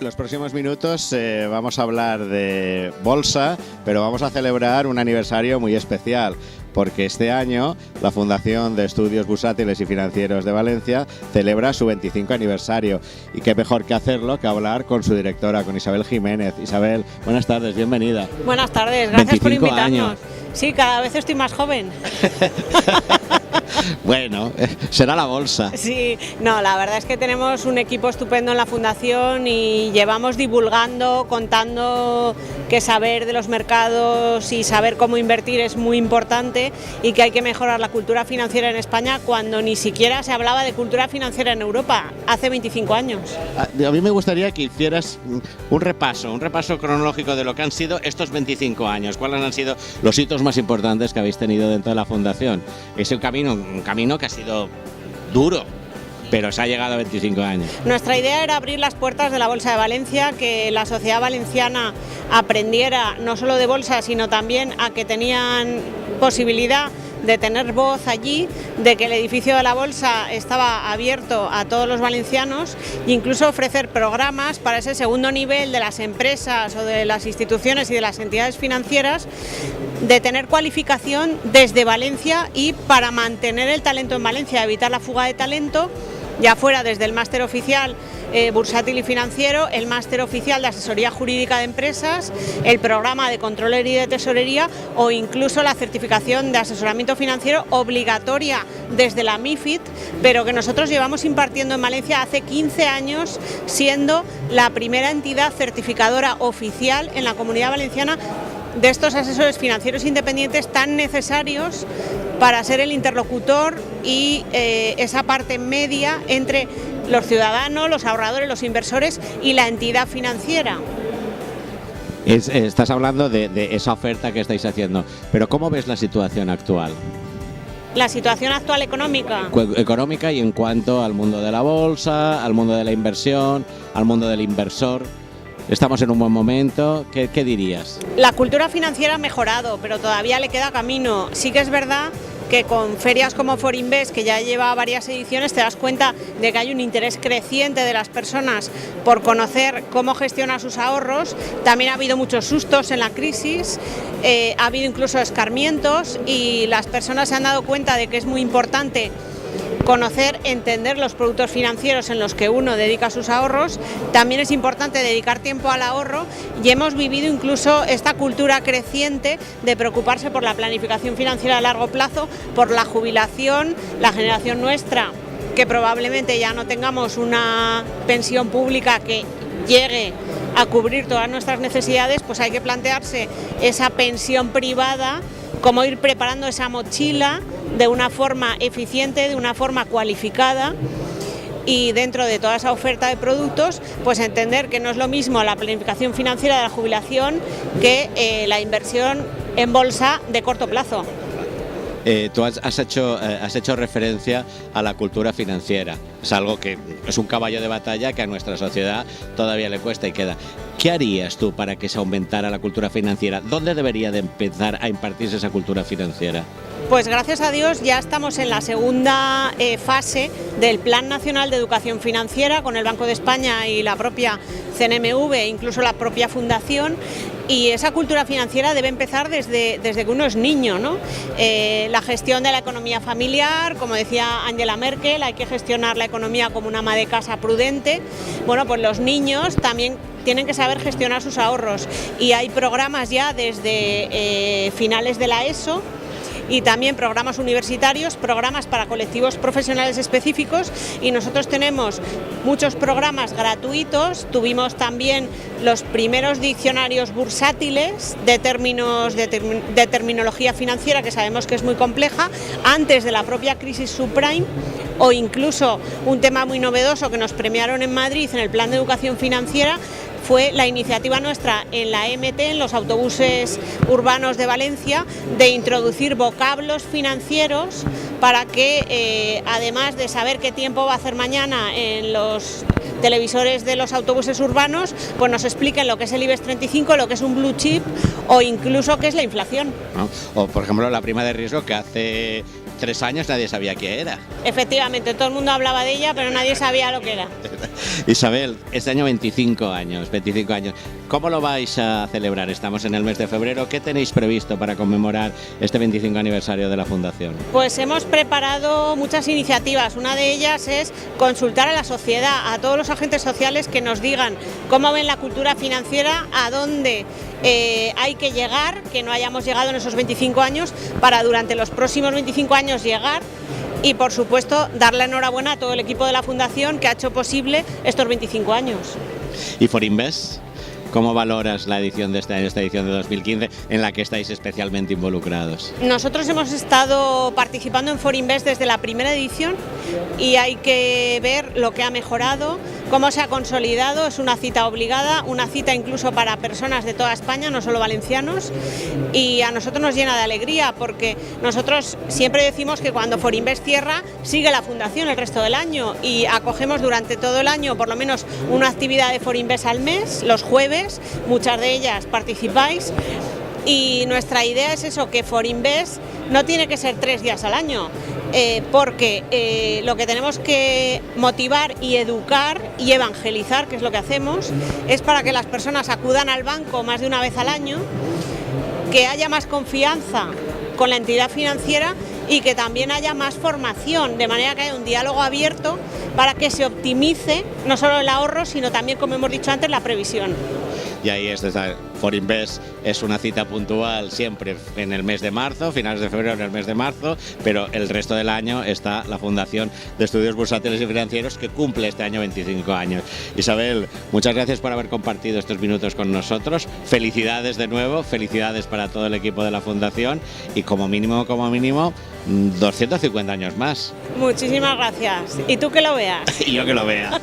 Los próximos minutos vamos a hablar de bolsa, pero vamos a celebrar un aniversario muy especial, porque este año la Fundación de Estudios Bursátiles y Financieros de Valencia celebra su 25 aniversario. Y qué mejor que hacerlo que hablar con su directora, con Isabel Jiménez. Isabel, buenas tardes, bienvenida. Buenas tardes, gracias por invitarnos. Años. Sí, cada vez estoy más joven. Bueno, será la bolsa. Sí, no, la verdad es que tenemos un equipo estupendo en la Fundación y llevamos divulgando, contando que saber de los mercados y saber cómo invertir es muy importante y que hay que mejorar la cultura financiera en España cuando ni siquiera se hablaba de cultura financiera en Europa hace 25 años. A mí me gustaría que hicieras un repaso cronológico de lo que han sido estos 25 años. ¿Cuáles han sido los hitos más importantes que habéis tenido dentro de la Fundación? Es un camino que ha sido duro, pero se ha llegado a 25 años. Nuestra idea era abrir las puertas de la Bolsa de Valencia, que la sociedad valenciana aprendiera no solo de bolsa, sino también a que tenían posibilidad de tener voz allí, de que el edificio de la Bolsa estaba abierto a todos los valencianos e incluso ofrecer programas para ese segundo nivel de las empresas o de las instituciones y de las entidades financieras, de tener cualificación desde Valencia y para mantener el talento en Valencia, evitar la fuga de talento, ya fuera desde el máster oficial bursátil y financiero, el máster oficial de asesoría jurídica de empresas, el programa de controlería y de tesorería o incluso la certificación de asesoramiento financiero obligatoria desde la MiFID, pero que nosotros llevamos impartiendo en Valencia hace 15 años, siendo la primera entidad certificadora oficial en la Comunidad Valenciana de estos asesores financieros independientes tan necesarios para ser el interlocutor y esa parte media entre los ciudadanos, los ahorradores, los inversores y la entidad financiera. Estás hablando de esa oferta que estáis haciendo, pero ¿cómo ves la situación actual? La situación actual económica. Económica y en cuanto al mundo de la bolsa, al mundo de la inversión, al mundo del inversor. Estamos en un buen momento. ¿Qué dirías? La cultura financiera ha mejorado, pero todavía le queda camino. Sí que es verdad que con ferias como Forinvest, que ya lleva varias ediciones, te das cuenta de que hay un interés creciente de las personas por conocer cómo gestionar sus ahorros. También ha habido muchos sustos en la crisis, ha habido incluso escarmientos y las personas se han dado cuenta de que es muy importante conocer, entender los productos financieros en los que uno dedica sus ahorros. También es importante dedicar tiempo al ahorro y hemos vivido incluso esta cultura creciente de preocuparse por la planificación financiera a largo plazo, por la jubilación, la generación nuestra, que probablemente ya no tengamos una pensión pública que llegue a cubrir todas nuestras necesidades, pues hay que plantearse esa pensión privada, cómo ir preparando esa mochila de una forma eficiente, de una forma cualificada y dentro de toda esa oferta de productos, pues entender que no es lo mismo la planificación financiera de la jubilación que la inversión en bolsa de corto plazo. Tú has hecho referencia a la cultura financiera. Es algo que es un caballo de batalla que a nuestra sociedad todavía le cuesta y queda. ¿Qué harías tú para que se aumentara la cultura financiera? ¿Dónde debería de empezar a impartirse esa cultura financiera? Pues gracias a Dios ya estamos en la segunda fase del Plan Nacional de Educación Financiera con el Banco de España y la propia CNMV e incluso la propia Fundación. Y esa cultura financiera debe empezar desde que uno es niño, ¿no? La gestión de la economía familiar, como decía Angela Merkel, hay que gestionar la economía como una ama de casa prudente. Bueno, pues los niños también tienen que saber gestionar sus ahorros y hay programas ya desde finales de la ESO y también programas universitarios, programas para colectivos profesionales específicos y nosotros tenemos muchos programas gratuitos. Tuvimos también los primeros diccionarios bursátiles de términos de terminología financiera, que sabemos que es muy compleja, antes de la propia crisis subprime, o incluso un tema muy novedoso que nos premiaron en Madrid en el Plan de Educación Financiera fue la iniciativa nuestra en la MT, en los autobuses urbanos de Valencia, de introducir vocablos financieros para que, además de saber qué tiempo va a hacer mañana en los televisores de los autobuses urbanos, pues nos expliquen lo que es el IBEX 35, lo que es un blue chip o incluso qué es la inflación. ¿No? O, por ejemplo, la prima de riesgo, que hace 3 años nadie sabía qué era. Efectivamente, todo el mundo hablaba de ella, pero nadie sabía lo que era. Isabel, este año 25 años. ¿Cómo lo vais a celebrar? Estamos en el mes de febrero. ¿Qué tenéis previsto para conmemorar este 25 aniversario de la Fundación? Pues hemos preparado muchas iniciativas. Una de ellas es consultar a la sociedad, a todos los agentes sociales que nos digan cómo ven la cultura financiera, a dónde hay que llegar, que no hayamos llegado en esos 25 años, para durante los próximos 25 años llegar. Y, por supuesto, dar la enhorabuena a todo el equipo de la Fundación que ha hecho posible estos 25 años. ¿Y Forinvest? ¿Cómo valoras la edición de este año, esta edición de 2015, en la que estáis especialmente involucrados? Nosotros hemos estado participando en Forinvest desde la primera edición y hay que ver lo que ha mejorado, cómo se ha consolidado. Es una cita obligada, una cita incluso para personas de toda España, no solo valencianos, y a nosotros nos llena de alegría porque nosotros siempre decimos que cuando Forinvest cierra, sigue la Fundación el resto del año y acogemos durante todo el año por lo menos una actividad de Forinvest al mes, los jueves. Muchas de ellas participáis y nuestra idea es eso, que Forinvest no tiene que ser 3 días al año, porque lo que tenemos que motivar y educar y evangelizar, que es lo que hacemos, es para que las personas acudan al banco más de una vez al año, que haya más confianza con la entidad financiera y que también haya más formación, de manera que haya un diálogo abierto para que se optimice no solo el ahorro, sino también, como hemos dicho antes, la previsión. Y ahí es Forinvest, es una cita puntual siempre en el mes de marzo, finales de febrero en el mes de marzo, pero el resto del año está la Fundación de Estudios Bursátiles y Financieros, que cumple este año 25 años. Isabel, muchas gracias por haber compartido estos minutos con nosotros. Felicidades de nuevo, felicidades para todo el equipo de la Fundación y como mínimo, 250 años más. Muchísimas gracias. Y tú que lo veas. Y yo que lo vea.